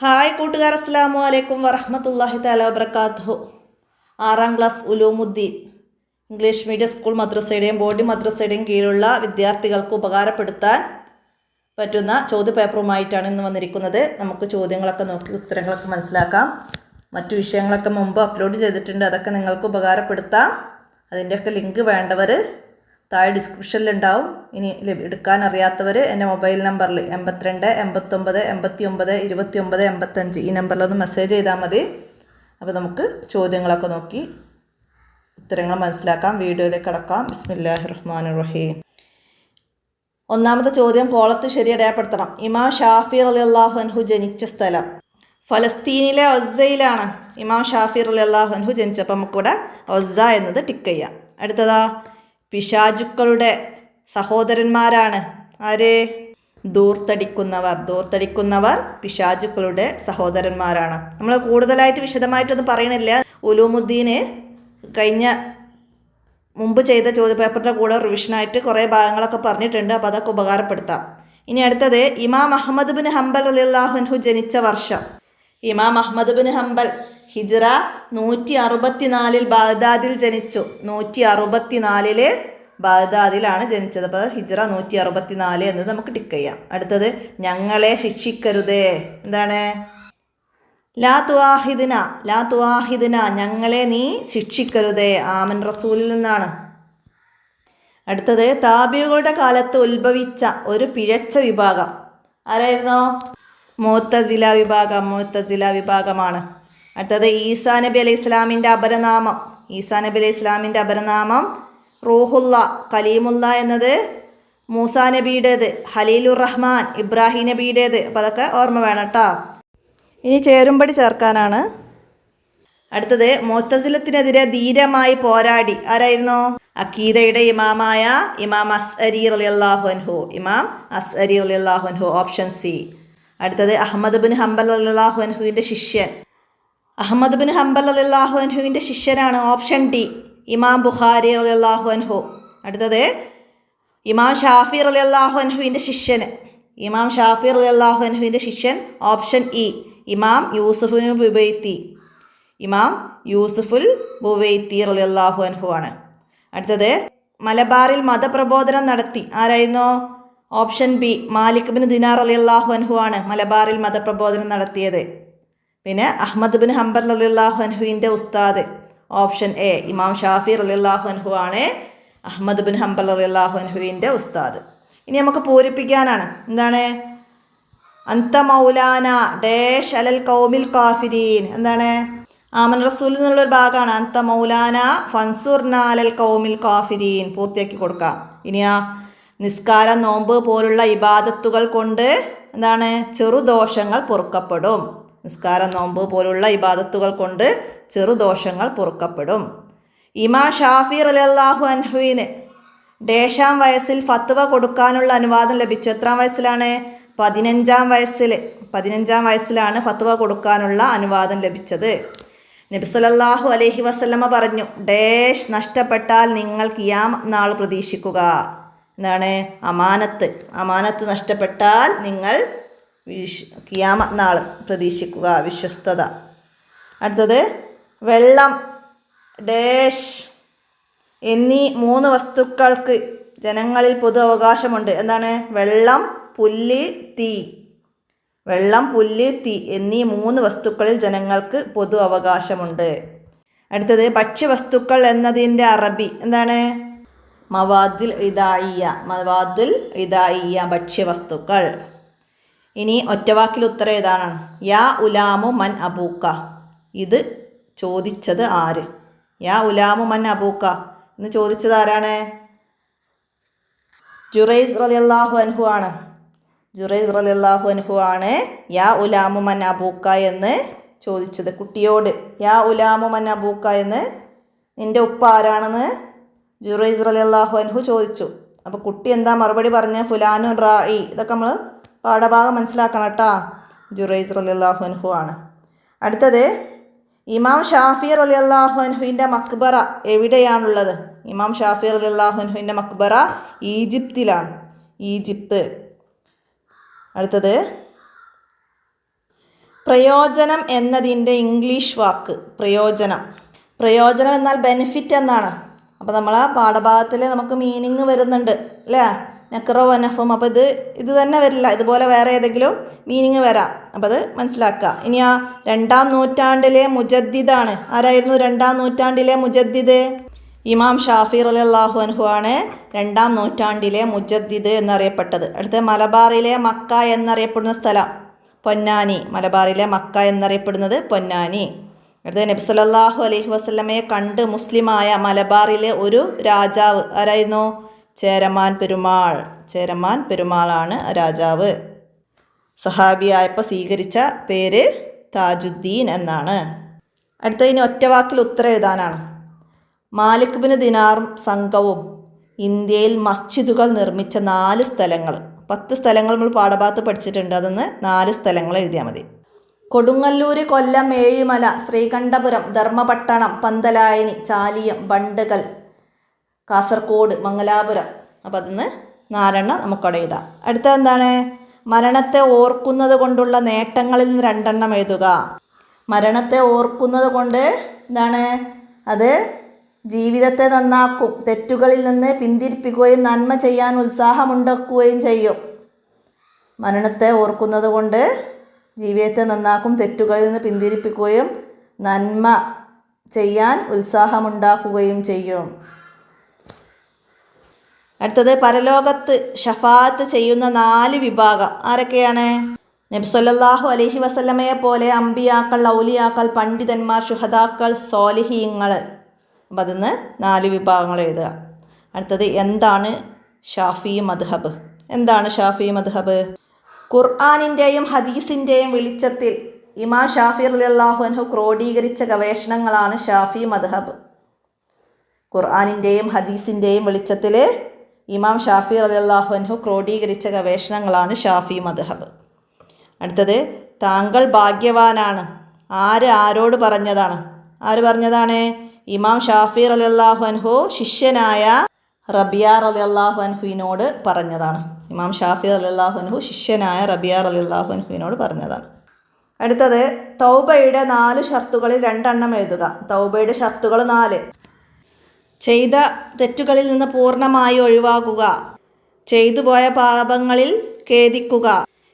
Hi കൂട്ടുകാർ, അസ്സലാമു അലൈക്കും വറഹ്മത്തുള്ളാഹി തആല വബറകാതുഹു. 6ാം class Uloomuddeen English medium school മദ്രസയുടെയും ബോർഡി മദ്രസയുടെയും കീഴിലുള്ള വിദ്യാർത്ഥികൾക്ക് ഉപകാരപ്പെടുത്താൻ പറ്റുന്ന ചോദ്യപേപ്പറുമായിട്ടാണ് ഇന്ന് വന്നിരിക്കുന്നത്. നമുക്ക് ചോദ്യങ്ങളൊക്കെ നോക്കി ഉത്തരങ്ങളൊക്കെ മനസ്സിലാക്കാം. മറ്റു വിഷയങ്ങളൊക്കെ മുമ്പ് അപ്ലോഡ് ചെയ്തിട്ടുണ്ട്, അതൊക്കെ നിങ്ങൾക്ക് ഉപകാരപ്പെടുത്താം. അതിൻ്റെയൊക്കെ ലിങ്ക് വേണ്ടവർ താഴെ ഡിസ്ക്രിപ്ഷനിലുണ്ടാവും. ഇനി എടുക്കാൻ അറിയാത്തവർ എൻ്റെ മൊബൈൽ നമ്പറിൽ 82 89 89 29 85 ഈ നമ്പറിലൊന്ന് മെസ്സേജ് ചെയ്താൽ മതി. അപ്പോൾ നമുക്ക് ചോദ്യങ്ങളൊക്കെ നോക്കി ഉത്തരങ്ങൾ മനസ്സിലാക്കാം. വീഡിയോയിലേക്ക് കടക്കാം. ബിസ്മില്ലാഹിർ റഹ്മാനിർ റഹീം. ഒന്നാമത്തെ ചോദ്യം കോളത്ത് ശരി അടയാളപ്പെടുത്തണം. ഇമാം ഷാഫി റളിയല്ലാഹു അൻഹു ജനിച്ച സ്ഥലം ഫലസ്തീനിലെ ഒസ്സയിലാണ്. ഇമാം ഷാഫി റളിയല്ലാഹു അൻഹു ജനിച്ചപ്പോൾ നമുക്കിവിടെ ഒസ്സ എന്നത് ടിക്ക് ചെയ്യാം. അടുത്തതാ, പിശാചുക്കളുടെ സഹോദരന്മാരാണ് ആര്? ധൂർത്തടിക്കുന്നവർ പിശാചുക്കളുടെ സഹോദരന്മാരാണ്. നമ്മൾ കൂടുതലായിട്ട് വിശദമായിട്ടൊന്നും പറയണില്ല. ഉലൂമുദ്ദീന് മുമ്പ് ചെയ്ത ചോദ്യപേപ്പറിൻ്റെ കൂടെ റിവിഷനായിട്ട് കുറേ ഭാഗങ്ങളൊക്കെ പറഞ്ഞിട്ടുണ്ട്, അപ്പോൾ അതൊക്കെ ഉപകാരപ്പെടുത്താം. ഇനി അടുത്തത്, ഇമാം അഹ്മദ് ബിൻ ഹംബൽ റളിയല്ലാഹു അൻഹു ജനിച്ച വർഷം. ഇമാം അഹ്മദ് ബിൻ ഹംബൽ ഹിജ്റ 164 ബാഗ്ദാദിൽ ജനിച്ചു. 164 ബാഗ്ദാദിലാണ് ജനിച്ചത്. അപ്പോൾ ഹിജ്റ 164 എന്നത് നമുക്ക് ടിക്ക് ചെയ്യാം. അടുത്തത്, ഞങ്ങളെ ശിക്ഷിക്കരുതേ. എന്താണ്? ലാ തുആഹിദിന ഞങ്ങളെ നീ ശിക്ഷിക്കരുതേ. ആമൻ റസൂലിൽ നിന്നാണ്. അടുത്തത്, താബികളുടെ കാലത്ത് ഉത്ഭവിച്ച ഒരു പിഴച്ച വിഭാഗം ആരായിരുന്നോ? മുഅ്തസില വിഭാഗമാണ്. അടുത്തത്, ഈസാ നബി അലൈഹി ഇസ്ലാമിൻ്റെ അപരനാമം റൂഹുല്ല, കലീമുല്ല എന്നത് മൂസാ നബിയുടേത്, ഖലീലുർ റഹ്മാൻ ഇബ്രാഹിം നബിയുടേത്. അപ്പോൾ അതൊക്കെ ഓർമ്മ വേണം കേട്ടോ. ഇനി ചേരുംപടി ചേർക്കാനാണ്. അടുത്തത്, മുഅ്തസിലത്തിനെതിരെ ധീരമായി പോരാടി ആരായിരുന്നു? അഖീദയുടെ ഇമാമായ ഇമാം അസ്അരി റളിയല്ലാഹു അൻഹു. Option C. അടുത്തത്, അഹ്മദ് ബിൻ ഹംബൽ റളിയല്ലാഹു അൻഹുവിൻ്റെ ശിഷ്യനാണ്. ഓപ്ഷൻ ഡി, ഇമാം ബുഖാരി റളിയല്ലാഹു അൻഹു. അടുത്തത്, ഇമാം ഷാഫി റളിയല്ലാഹു അൻഹുവിൻ്റെ ശിഷ്യൻ. ഓപ്ഷൻ ഇ, ഇമാം യൂസുഫുൽ ബുവൈത്തി റളിയല്ലാഹു അൻഹു ആണ്. അടുത്തത്, മലബാറിൽ മതപ്രബോധനം നടത്തി ആരായിരുന്നു? ഓപ്ഷൻ ബി, മാലിക് ബിൻ ദിനാർ റളിയല്ലാഹു അൻഹു ആണ് മലബാറിൽ മതപ്രബോധനം നടത്തിയത്. പിന്നെ അഹ്മദ് ബിൻ ഹംബൽ റളിയല്ലാഹു അൻഹുവിൻ്റെ ഉസ്താദ്. ഓപ്ഷൻ എ, ഇമാം ഷാഫി റളിയല്ലാഹു അൻഹു ആണ് അഹ്മദ് ബിൻ ഹംബൽ റളിയല്ലാഹു അൻഹുവിൻ്റെ ഉസ്താദ്. ഇനി നമുക്ക് പൂരിപ്പിക്കാനാണ്. എന്താണ്? അന്ത മൗലാന ഡാഷ് അലൽ ഖൗമിൽ കാഫിരീൻ. എന്താണ്? ആമൻ റസൂൽ എന്നുള്ളൊരു ഭാഗമാണ്. അന്ത മൗലാന ഫൻസുർന അലൽ ഖൗമിൽ കാഫിരീൻ. പൂർത്തിയാക്കി കൊടുക്കാം. ഇനിയാ, നിസ്കാരം, നോമ്പ് പോലുള്ള ഇബാദത്തുകൾ കൊണ്ട് എന്താണ്? ചെറുദോഷങ്ങൾ പൊറുക്കപ്പെടും. ഇമാം ഷാഫി റളിയല്ലാഹു അൻഹുവിന് ഡേഷാം വയസ്സിൽ ഫത്വ കൊടുക്കാനുള്ള അനുവാദം ലഭിച്ചു. എത്രാം വയസ്സിലാണ്? 15 വയസ്സിലാണ് ഫത്വ കൊടുക്കാനുള്ള അനുവാദം ലഭിച്ചത്. നബി സല്ലല്ലാഹു അലൈഹി വസല്ലമ പറഞ്ഞു, ഡേഷ് നഷ്ടപ്പെട്ടാൽ നിങ്ങൾ ഖിയാമത്ത് നാൾ പ്രതീക്ഷിക്കുക. എന്താണ്? അമാനത്ത് നഷ്ടപ്പെട്ടാൽ നിങ്ങൾ ഖിയാമത്ത് നാൾ പ്രതീക്ഷിക്കുക, വിശ്വസ്തത. അടുത്തത്, വെള്ളം ഡാഷ് എന്നീ 3 വസ്തുക്കൾക്ക് ജനങ്ങളിൽ പൊതു അവകാശമുണ്ട്. എന്താണ്? വെള്ളം, പുല്ല്, തീ എന്നീ 3 വസ്തുക്കളിൽ ജനങ്ങൾക്ക് പൊതു അവകാശമുണ്ട്. അടുത്തത്, ഭക്ഷ്യവസ്തുക്കൾ എന്നതിൻ്റെ അറബി എന്താണ്? മവാദുൽ ഇദായിയ ഭക്ഷ്യവസ്തുക്കൾ. ഇനി ഒറ്റവാക്കിൽ ഉത്തരം ഏതാണ്? യാ ഉലാമു മൻ അബൂക്ക. ഇത് ചോദിച്ചത് ആര്? യാ ഉലാമു മൻ അബൂക്ക എന്ന് ചോദിച്ചത് ആരാണ്? ജുറൈസ് റളിയല്ലാഹു അൻഹു ആണ് യാ ഉലാമു മൻ അബൂക്ക എന്ന് ചോദിച്ചത്. കുട്ടിയോട് യാ ഉലാമു മൻ അബൂക്ക എന്ന്, നിൻ്റെ ഉപ്പ ആരാണെന്ന് ജുറൈസ് റളിയല്ലാഹു അൻഹു ചോദിച്ചു. അപ്പോൾ കുട്ടി എന്താ മറുപടി പറഞ്ഞ്? ഫുലാനുൻ റാഇ. ഇതൊക്കെ നമ്മൾ പാഠഭാഗം മനസ്സിലാക്കണം കേട്ടോ. ജുറൈസ് റളിയല്ലാഹു അൻഹു ആണ്. അടുത്തത്, ഇമാം ഷാഫി റളിയല്ലാഹു അൻഹുവിൻ്റെ മക്ബറ എവിടെയാണുള്ളത്? ഇമാം ഷാഫി റളിയല്ലാഹു അൻഹുവിൻ്റെ മക്ബറ ഈജിപ്തിലാണ്. അടുത്തത്, പ്രയോജനം എന്നതിൻ്റെ ഇംഗ്ലീഷ് വാക്ക് പ്രയോജനം. പ്രയോജനം എന്നാൽ ബെനിഫിറ്റ് എന്നാണ്. അപ്പോൾ നമ്മൾ ആ പാഠഭാഗത്തിൽ നമുക്ക് മീനിങ് വരുന്നുണ്ട് അല്ലേ, നക്റോ വനഫും. അപ്പോൾ ഇത് തന്നെ വരില്ല, ഇതുപോലെ വേറെ ഏതെങ്കിലും മീനിങ് വരാം. അപ്പോൾ അത് മനസ്സിലാക്കുക. ഇനി ആ 2-ാം നൂറ്റാണ്ടിലെ മുജദ്ദിദാണ്. ആരായിരുന്നു 2-ാം നൂറ്റാണ്ടിലെ മുജദ്ദിദ്? ഇമാം ഷാഫി റളിയല്ലാഹു അൻഹു ആണ് 2-ാം നൂറ്റാണ്ടിലെ മുജദ്ദിദ് എന്നറിയപ്പെട്ടത്. അടുത്ത മലബാറിലെ മക്ക എന്നറിയപ്പെടുന്ന സ്ഥലം പൊന്നാനി. മലബാറിലെ മക്ക എന്നറിയപ്പെടുന്നത് പൊന്നാനി. അടുത്ത നബി സല്ലല്ലാഹു അലൈഹി വസല്ലമയെ കണ്ട് മുസ്ലിമായ മലബാറിലെ ഒരു രാജാവ് ആരായിരുന്നു? ചേരമാൻ പെരുമാൾ. ചേരമാൻ പെരുമാളാണ് രാജാവ്. സഹാബിയായപ്പോൾ സ്വീകരിച്ച പേര് താജുദ്ദീൻ എന്നാണ്. അടുത്തതിന് ഒറ്റവാക്കിൽ ഉത്തരം എഴുതാനാണ്. മാലിക് ബിൻ ദിനാറും സംഘവും ഇന്ത്യയിൽ മസ്ജിദുകൾ നിർമ്മിച്ച 4 സ്ഥലങ്ങൾ. 10 സ്ഥലങ്ങൾ നമ്മൾ പാഠഭാഗത്ത് പഠിച്ചിട്ടുണ്ട്. അതൊന്ന് 4 സ്ഥലങ്ങൾ എഴുതിയാൽ മതി. കൊടുങ്ങല്ലൂര്, കൊല്ലം, ഏഴിമല, ശ്രീകണ്ഠപുരം, ധർമ്മപട്ടണം, പന്തലായനി, ചാലിയം, ബണ്ടുകൽ, കാസർഗോഡ്, മംഗലാപുരം. അപ്പം അതിന്ന് 4 നമുക്കവിടെ എഴുതാം. അടുത്തത് എന്താണ്? മരണത്തെ ഓർക്കുന്നത് കൊണ്ടുള്ള നേട്ടങ്ങളിൽ നിന്ന് 2 എഴുതുക. മരണത്തെ ഓർക്കുന്നത് കൊണ്ട് എന്താണ്? അത് ജീവിതത്തെ നന്നാക്കും, തെറ്റുകളിൽ നിന്ന് പിന്തിരിപ്പിക്കുകയും നന്മ ചെയ്യാൻ ഉത്സാഹമുണ്ടാക്കുകയും ചെയ്യും. മരണത്തെ ഓർക്കുന്നത് കൊണ്ട് ജീവിതത്തെ നന്നാക്കും, തെറ്റുകളിൽ നിന്ന് പിന്തിരിപ്പിക്കുകയും നന്മ ചെയ്യാൻ ഉത്സാഹമുണ്ടാക്കുകയും ചെയ്യും. അടുത്തത് പരലോകത്ത് ഷഫാഅത്ത് ചെയ്യുന്ന 4 വിഭാഗം ആരൊക്കെയാണ്? നബി സല്ലല്ലാഹു അലൈഹി വസല്ലമയെ പോലെ അമ്പിയാക്കൾ, ഔലിയാക്കൾ, പണ്ഡിതന്മാർ, ശുഹദാക്കൾ, സ്വാലിഹീങ്ങൾ. അപ്പം അതിന്ന് 4 വിഭാഗങ്ങൾ എഴുതുക. അടുത്തത് എന്താണ് ഷാഫി മദ്ഹബ്? എന്താണ് ഷാഫി മദ്ഹബ്? ഖുർആനിൻ്റെയും ഹദീസിൻ്റെയും വെളിച്ചത്തിൽ ഇമാം ഷാഫി റളിയല്ലാഹു അൻഹു ക്രോഡീകരിച്ച ഗവേഷണങ്ങളാണ് ഷാഫി മദ്ഹബ്. ഖുർആനിൻ്റെയും ഹദീസിൻ്റെയും വെളിച്ചത്തിൽ ഇമാം ഷാഫി റളിയല്ലാഹു അൻഹു ക്രോഡീകരിച്ച ഗവേഷണങ്ങളാണ് ഷാഫി മദ്ഹബ്. അടുത്തത് താങ്കൾ ഭാഗ്യവാനാണ്. ആരോട് പറഞ്ഞതാണ്? ആര് പറഞ്ഞതാണ്? ഇമാം ഷാഫി റളിയല്ലാഹു അൻഹു ശിഷ്യനായ റബിയ റളിയല്ലാഹു അൻഹുവിനോട് പറഞ്ഞതാണ്. ഇമാം ഷാഫി റളിയല്ലാഹു അൻഹു ശിഷ്യനായ റബിയ റളിയല്ലാഹു അൻഹുവിനോട് പറഞ്ഞതാണ്. അടുത്തത് തൗബയുടെ 4 ഷർത്തുകളിൽ 2 എഴുതുക. തൗബയുടെ ഷർത്തുകൾ 4. ചെയ്ത തെറ്റുകളിൽ നിന്ന് പൂർണ്ണമായി ഒഴിവാക്കുക, ചെയ്തു പോയ പാപങ്ങളിൽ ഖേദിക്കുക,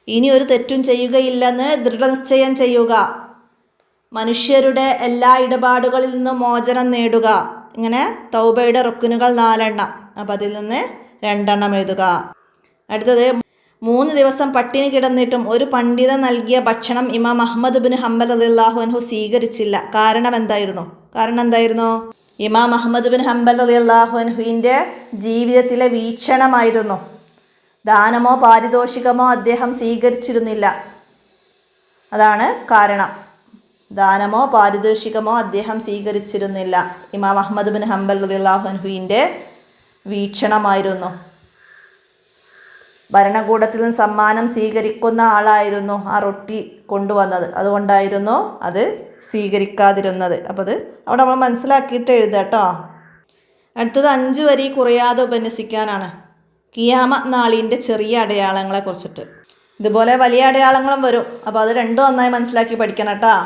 ഇനി ഒരു തെറ്റും ചെയ്യുകയില്ലെന്ന് ദൃഢനിശ്ചയം ചെയ്യുക, മനുഷ്യരുടെ എല്ലാ ഇടപാടുകളിൽ നിന്നും മോചനം നേടുക. ഇങ്ങനെ തൗബയുടെ റുക്നുകൾ 4. അപ്പം അതിൽ നിന്ന് 2 എഴുതുക. അടുത്തത് 3 ദിവസം പട്ടിണി കിടന്നിട്ടും ഒരു പണ്ഡിതൻ നൽകിയ ഭക്ഷണം ഇമാം അഹ്മദ് ബിൻ ഹംബൽ റളിയല്ലാഹു അൻഹു സ്വീകരിച്ചില്ല. കാരണം എന്തായിരുന്നു? ഇമാം അഹ്മദ് ബിൻ ഹംബൽ റളിയല്ലാഹു അൻഹുവിൻ്റെ ജീവിതത്തിലെ വീക്ഷണമായിരുന്നു. ദാനമോ പാരിതോഷികമോ അദ്ദേഹം സ്വീകരിച്ചിരുന്നില്ല. അതാണ് കാരണം. ദാനമോ പാരിതോഷികമോ അദ്ദേഹം സ്വീകരിച്ചിരുന്നില്ല. ഇമാം അഹ്മദ് ബിൻ ഹംബൽ റളിയല്ലാഹു അൻഹുവിൻ്റെ വീക്ഷണമായിരുന്നു. ഭരണകൂടത്തിൽ നിന്ന് സമ്മാനം സ്വീകരിക്കുന്ന ആളായിരുന്നു ആ റൊട്ടി കൊണ്ടുവന്നത്. അതുകൊണ്ടായിരുന്നു അത് സ്വീകരിക്കാതിരുന്നത്. അപ്പോൾ അത് അവിടെ നമ്മൾ മനസ്സിലാക്കിയിട്ട് എഴുതുക കേട്ടോ. അടുത്തത് 5 വരി കുറയാതെ ഉപന്യസിക്കാനാണ്. ഖിയാമത്ത് നാളിൻ്റെ ചെറിയ അടയാളങ്ങളെ കുറിച്ചിട്ട്. ഇതുപോലെ വലിയ അടയാളങ്ങളും വരും. അപ്പോൾ അത് 2 നന്നായി മനസ്സിലാക്കി പഠിക്കണം കേട്ടോ.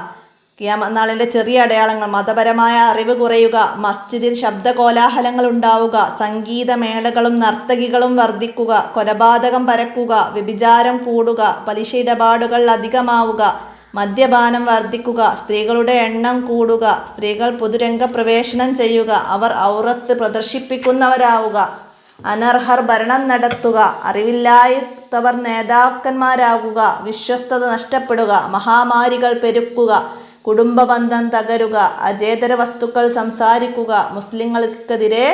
ഖിയാമത്ത് നാളിൻ്റെ ചെറിയ അടയാളങ്ങൾ: മതപരമായ അറിവ് കുറയുക, മസ്ജിദിൽ ശബ്ദകോലാഹലങ്ങൾ ഉണ്ടാവുക, സംഗീതമേളകളും നർത്തകികളും വർദ്ധിക്കുക, കൊലപാതകം പരക്കുക, വ്യഭിചാരം കൂടുക, പലിശ ഇടപാടുകൾ അധികമാവുക, മദ്യപാനം വർദ്ധിക്കുക, സ്ത്രീകളുടെ എണ്ണം കൂടുക, സ്ത്രീകൾ പൊതുരംഗപ്രവേശനം ചെയ്യുക, അവർ ഔറത്ത് പ്രദർശിപ്പിക്കുന്നവരാവുക, അനർഹർ ഭരണം നടത്തുക, അറിവില്ലാത്തവർ നേതാക്കന്മാരാകുക, വിശ്വസ്തത നഷ്ടപ്പെടുക, മഹാമാരികൾ പെരുക്കുക, കുടുംബബന്ധം തകരുക, അചേതര വസ്തുക്കൾ സംസാരിക്കുക, മുസ്ലിങ്ങൾക്കെതിരെ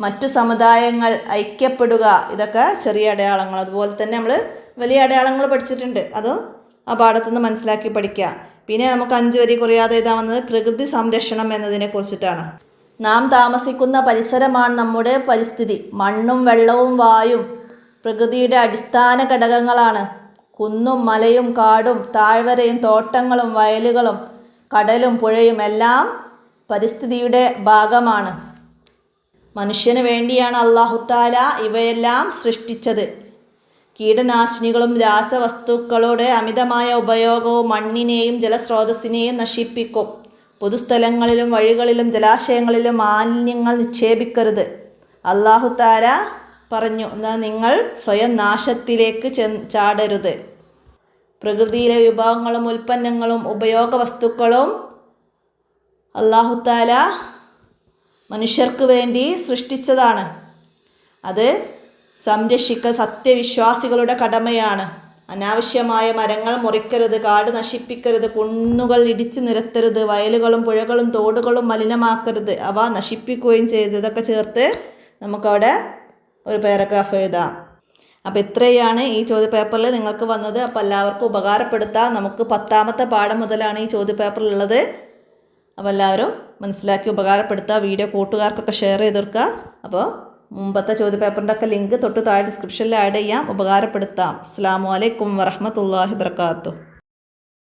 മറ്റു സമുദായങ്ങൾ ഐക്യപ്പെടുക. ഇതൊക്കെ ചെറിയ അടയാളങ്ങൾ. അതുപോലെ തന്നെ നമ്മൾ വലിയ അടയാളങ്ങൾ പഠിച്ചിട്ടുണ്ട്. അതും ആ പാഠത്തുനിന്ന് മനസ്സിലാക്കി പഠിക്കുക. പിന്നെ നമുക്ക് 5 വരി കുറയാതെ എഴുതാൻ വന്നത് പ്രകൃതി സംരക്ഷണം എന്നതിനെ കുറിച്ചിട്ടാണ്. നാം താമസിക്കുന്ന പരിസരമാണ് നമ്മുടെ പരിസ്ഥിതി. മണ്ണും വെള്ളവും വായും പ്രകൃതിയുടെ അടിസ്ഥാന ഘടകങ്ങളാണ്. കുന്നും മലയും കാടും താഴ്വരയും തോട്ടങ്ങളും വയലുകളും കടലും പുഴയും എല്ലാം പരിസ്ഥിതിയുടെ ഭാഗമാണ്. മനുഷ്യന് വേണ്ടിയാണ് അല്ലാഹു തആല ഇവയെല്ലാം സൃഷ്ടിച്ചത്. കീടനാശിനികളും രാസവസ്തുക്കളുടെ അമിതമായ ഉപയോഗവും മണ്ണിനെയും ജലസ്രോതസ്സിനെയും നശിപ്പിക്കും. പൊതുസ്ഥലങ്ങളിലും വഴികളിലും ജലാശയങ്ങളിലും മാലിന്യങ്ങൾ നിക്ഷേപിക്കരുത്. അല്ലാഹു തആല പറഞ്ഞു, എന്നാൽ നിങ്ങൾ സ്വയം നാശത്തിലേക്ക് ചാടരുത്. പ്രകൃതിയിലെ വിഭവങ്ങളും ഉൽപ്പന്നങ്ങളും ഉപയോഗ വസ്തുക്കളും അല്ലാഹു തആല മനുഷ്യർക്ക് വേണ്ടി സൃഷ്ടിച്ചതാണ്. അത് സംരക്ഷിക്കൽ സത്യവിശ്വാസികളുടെ കടമയാണ്. അനാവശ്യമായ മരങ്ങൾ മുറിക്കരുത്, കാട് നശിപ്പിക്കരുത്, കുന്നുകൾ ഇടിച്ചു നിരത്തരുത്, വയലുകളും പുഴകളും തോടുകളും മലിനമാക്കരുത്, അവ നശിപ്പിക്കുകയും ചെയ്ത്. ഇതൊക്കെ ചേർത്ത് നമുക്കവിടെ ഒരു പാരഗ്രാഫ് എഴുതാം. അപ്പോൾ ഇത്രയാണ് ഈ ചോദ്യപേപ്പറിൽ നിങ്ങൾക്ക് വന്നത്. അപ്പോൾ എല്ലാവർക്കും ഉപകാരപ്പെടുത്താം. നമുക്ക് 10ാമത്തെ പാഠം മുതലാണ് ഈ ചോദ്യപേപ്പറിലുള്ളത്. അപ്പോൾ എല്ലാവരും മനസ്സിലാക്കി ഉപകാരപ്പെടുത്തുക. വീഡിയോ കൂട്ടുകാർക്കൊക്കെ ഷെയർ ചെയ്ത് കൊടുക്കുക. അപ്പോൾ മുമ്പത്തെ ചോദ്യപേപ്പറിൻ്റെ ഒക്കെ ലിങ്ക് തൊട്ട് താഴെ ഡിസ്ക്രിപ്ഷനിൽ ആഡ് ചെയ്യാം. ഉപകാരപ്പെടുത്താം. അസ്സലാമു അലൈക്കും വറഹ്മത്തുള്ളാഹി വബറകാതുഹു.